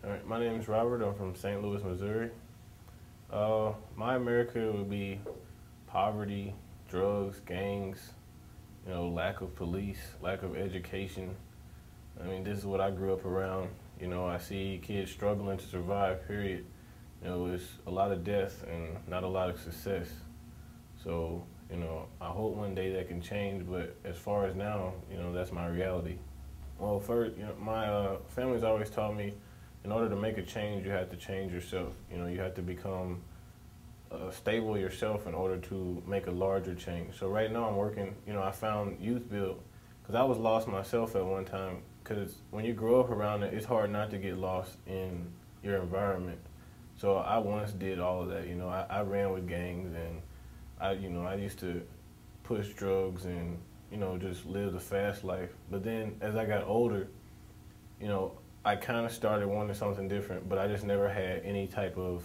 All right, my name is Robert. I'm from St. Louis, Missouri. My America would be poverty, drugs, gangs, lack of police, lack of education. I mean, this is what I grew up around. I see kids struggling to survive, period. It's a lot of death and not a lot of success. So, I hope one day that can change, but as far as now, that's my reality. Well, first, my family's always taught me in order to make a change, you have to change yourself. You have to become stable yourself in order to make a larger change. So right now I'm working, I found Youth Build because I was lost myself at one time because when you grow up around it, it's hard not to get lost in your environment. So I once did all of that, I ran with gangs and I used to push drugs and, just live the fast life. But then as I got older, I kind of started wanting something different, but I just never had any type of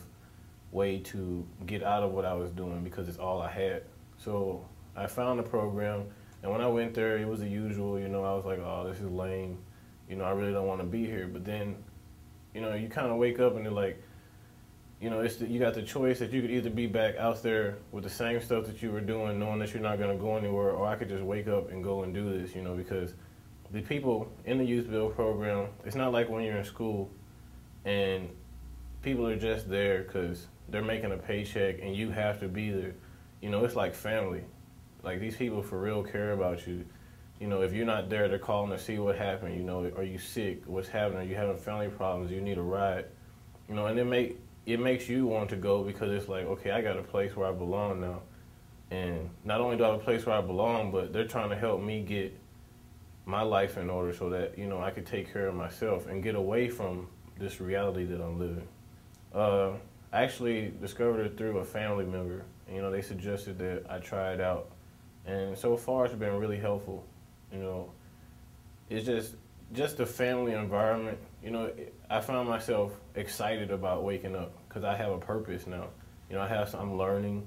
way to get out of what I was doing because it's all I had. So I found a program, and when I went there, it was the usual, I was like, oh, this is lame. I really don't want to be here. But then, you kind of wake up and they're like, you got the choice that you could either be back out there with the same stuff that you were doing, knowing that you're not going to go anywhere, or I could just wake up and go and do this, because the people in the Youth Build program, it's not like when you're in school and people are just there because they're making a paycheck and you have to be there. It's like family. Like, these people for real care about you. If you're not there, they're calling to see what happened. Are you sick? What's happening? Are you having family problems? You need a ride? And it makes you want to go because it's like, okay, I got a place where I belong now. And not only do I have a place where I belong, but they're trying to help me get my life in order so that, I could take care of myself and get away from this reality that I'm living. I actually discovered it through a family member. They suggested that I try it out. And so far it's been really helpful. It's just the family environment. I found myself excited about waking up because I have a purpose now. I'm learning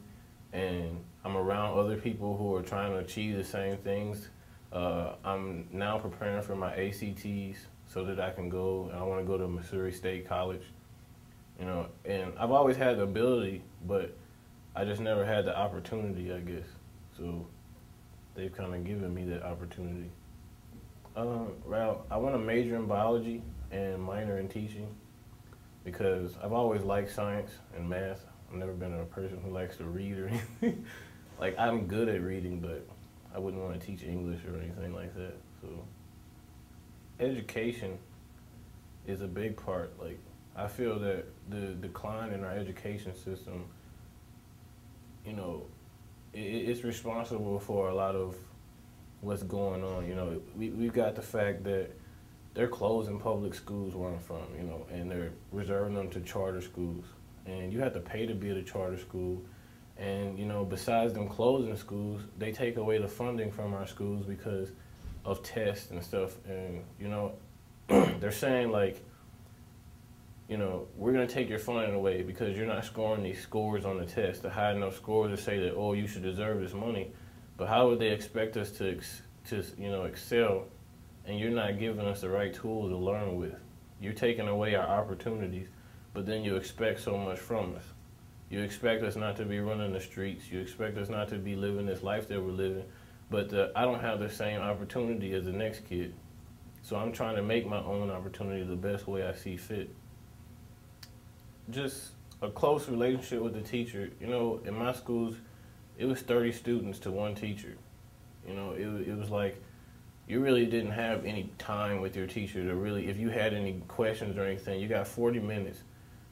and I'm around other people who are trying to achieve the same things. I'm now preparing for my ACTs so that I can go, and I want to go to Missouri State College. And I've always had the ability, but I just never had the opportunity, I guess. So they've kind of given me that opportunity. I want to major in biology and minor in teaching because I've always liked science and math. I've never been a person who likes to read or anything. Like, I'm good at reading, but I wouldn't want to teach English or anything like that. So education is a big part. Like, I feel that the decline in our education system, it's responsible for a lot of what's going on. We've got the fact that they're closing public schools where I'm from, and they're reserving them to charter schools. And you have to pay to be at a charter school. And, besides them closing schools, they take away the funding from our schools because of tests and stuff. And, they're saying, like, we're going to take your funding away because you're not scoring these scores on the test, the high enough scores to say that, oh, you should deserve this money. But how would they expect us to excel, and you're not giving us the right tools to learn with? You're taking away our opportunities, but then you expect so much from us. You expect us not to be running the streets. You expect us not to be living this life that we're living. But I don't have the same opportunity as the next kid. So I'm trying to make my own opportunity the best way I see fit. Just a close relationship with the teacher. In my schools, it was 30 students to one teacher. It was like you really didn't have any time with your teacher to really, if you had any questions or anything, you got 40 minutes.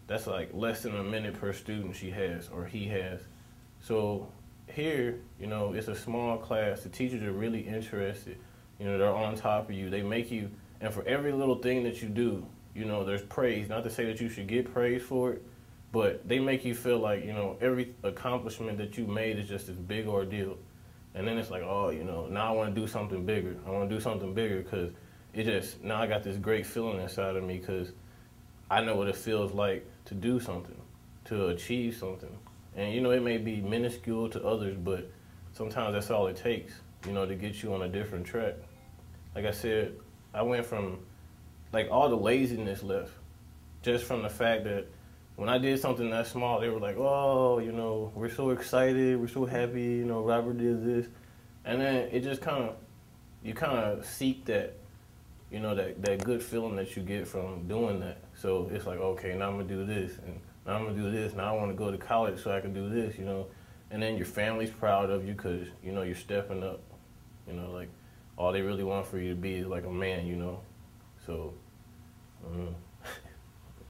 That's like less than a minute per student she has or he has. So here, it's a small class. The teachers are really interested. They're on top of you. They make you, and for every little thing that you do, there's praise. Not to say that you should get praise for it, but they make you feel like, every accomplishment that you made is just this big ordeal. And then it's like, oh, now I want to do something bigger. I want to do something bigger because now I got this great feeling inside of me because I know what it feels like to do something, to achieve something. And, it may be minuscule to others, but sometimes that's all it takes, to get you on a different track. Like I said, I went from, all the laziness left. just from the fact that when I did something that small, they were like, "Oh, you know, we're so excited, we're so happy, you know, Robert did this," and then it just you kind of seek that, you know, that good feeling that you get from doing that. So it's like, okay, now I'm gonna do this, and now I'm gonna do this. Now I want to go to college so I can do this, you know, and then your family's proud of you because you know you're stepping up, you know, like all they really want for you to be is like a man, you know, so.